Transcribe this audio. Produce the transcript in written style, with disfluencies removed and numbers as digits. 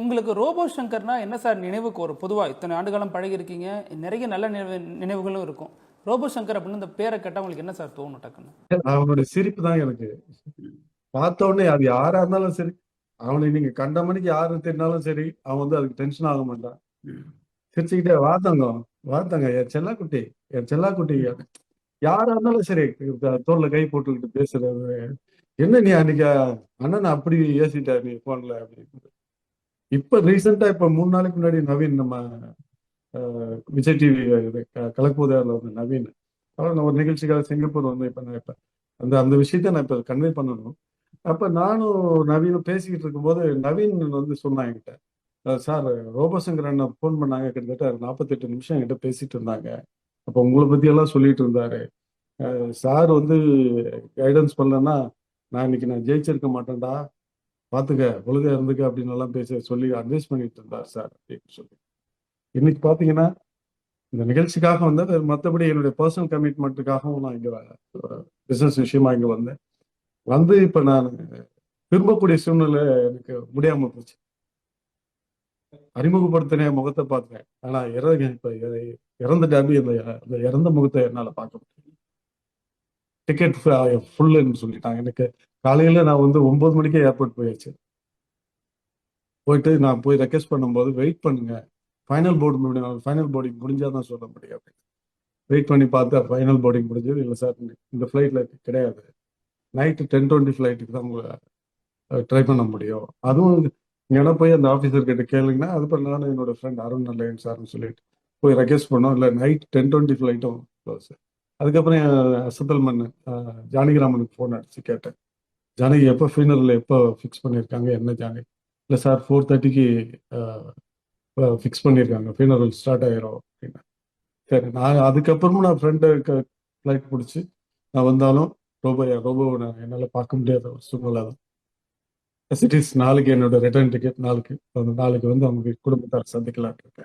உங்களுக்கு ரோபோ சங்கர்னா என்ன சார் நினைவுக்கு வரும்? பொதுவா இத்தனை ஆண்டு காலம் பழகியிருக்கீங்க. நிறைய நல்ல நினைவுகளும் இருக்கும். ரோபோ சங்கர் அப்படின்னு இந்த பேரை கேட்டா உங்களுக்கு என்ன சார் தோணும் டக்குன்னு? அவனுடைய சிரிப்பு தான் எனக்கு பார்த்த உடனே அது யாரா இருந்தாலும் சரி. அவனை நீங்க கண்ட மணிக்கு யாரு தெரினாலும் சரி, அவன் வந்து அதுக்கு டென்ஷன் ஆக மாட்டான். சிரிச்சுக்கிட்டே வாத்தங்க என் செல்லாக்குட்டி, என் செல்லாக்குட்டி யாரா இருந்தாலும் சரி, தோல்ல கை போட்டுக்கிட்டு பேசுறது. என்ன நீ அன்னைக்கு அண்ணன் அப்படி ஏசிட்ட நீ போன்ல அப்படின்னு. இப்ப ரீசெண்டா இப்ப 3 நாளைக்கு முன்னாடி நவீன் நம்ம விஜய் டிவி கலக்குவதாரில் வந்து நவீன் அவர் ஒரு நிகழ்ச்சிக்காக சிங்கப்பூர் வந்து இப்ப அந்த அந்த விஷயத்த நான் இப்ப கன்வே பண்ணணும். அப்ப நானும் நவீனும் பேசிக்கிட்டு இருக்கும்போது நவீன் வந்து சொன்னான் என்கிட்ட, சார் ரோபோசங்கர் அண்ணன் போன் பண்ணாங்க, கிட்டத்தட்ட 48 நிமிஷம் என்கிட்ட பேசிட்டு இருந்தாங்க. அப்ப உங்களை பத்தி எல்லாம் சொல்லிட்டு இருந்தாரு. சார் வந்து கைடன்ஸ் பண்ணலன்னா நான் ஜெயிச்சிருக்க மாட்டேன்டா, பாத்துக்க ஒழுங்கா இருந்துக்க அப்படின்னு எல்லாம் சொல்லி அட்வைஸ் பண்ணிட்டு இருந்தார் சார் அப்படின்னு சொல்லி. இன்னைக்கு பாத்தீங்கன்னா இந்த நிகழ்ச்சிக்காக வந்தேன். மற்றபடி என்னுடைய பர்சனல் கமிட்மெண்ட்டுக்காகவும் நான் இங்க பிசினஸ் விஷயமா இங்க வந்தேன். வந்து இப்ப நான் திரும்பக்கூடிய சூழ்நிலை எனக்கு முடியாம போச்சு. அறிமுகப்படுத்தின முகத்தை பார்த்தேன், ஆனா இப்ப இறந்துட்டாண்டி அந்த இறந்த முகத்தை என்னால பார்க்க முடியும். டிக்கெட் ஃபுல்லுன்னு சொல்லிட்டாங்க எனக்கு. காலையில நான் வந்து 9 மணிக்கே ஏர்போர்ட் போயாச்சு. போயிட்டு நான் போய் ரெக்வஸ்ட் பண்ணும்போது வெயிட் பண்ணுங்க, ஃபைனல் போர்டிங் முடிஞ்சாதான் சொல்ல முடியும் அப்படின்னு. வெயிட் பண்ணி பார்த்தா ஃபைனல் போர்டிங் முடிஞ்சது. இல்லை சார் இந்த ஃப்ளைட்ல கிடையாது, நைட்டு 10:20 ஃப்ளைட்டுக்கு தான் உங்களை ட்ரை பண்ண முடியும். அதுவும் இங்கே போய் அந்த ஆஃபீஸர் கிட்ட கேளுங்கன்னா, அது பண்ண நானும் என்னோட ஃப்ரெண்ட் அருண் நல்லையன் சார்னு சொல்லிட்டு போய் ரெக்வஸ்ட் பண்ணோம். இல்லை நைட் 10:20 ஃப்ளைட்டும் க்ளோஸ். அதுக்கப்புறம் செட்டில்மெண்ட் ஜானகிராமனுக்கு ஃபோன் அடிச்சு கேட்டேன், ஜானகி எப்போ ஃபைனலில் எப்போ ஃபிக்ஸ் பண்ணியிருக்காங்க என்ன ஜானகி? இல்லை சார் 4:30க்கு ஃபிக்ஸ் பண்ணியிருக்காங்க, ஃபைனல் ஸ்டார்ட் ஆயிரும் அப்படின்னா. சரி, நான் அதுக்கப்புறமும் நான் ஃப்ரெண்டுக்கு ஃப்ளைட் பிடிச்சி நான் வந்தாலும் ரோபோ நான் என்னால் பார்க்க முடியாத ஒரு சூழ்நிலை தான். நாளைக்கு என்னோட ரிட்டர்ன் டிக்கெட் நாளைக்கு வந்து அவங்க குடும்பத்தார் சந்திக்கலான் இருக்கேன்.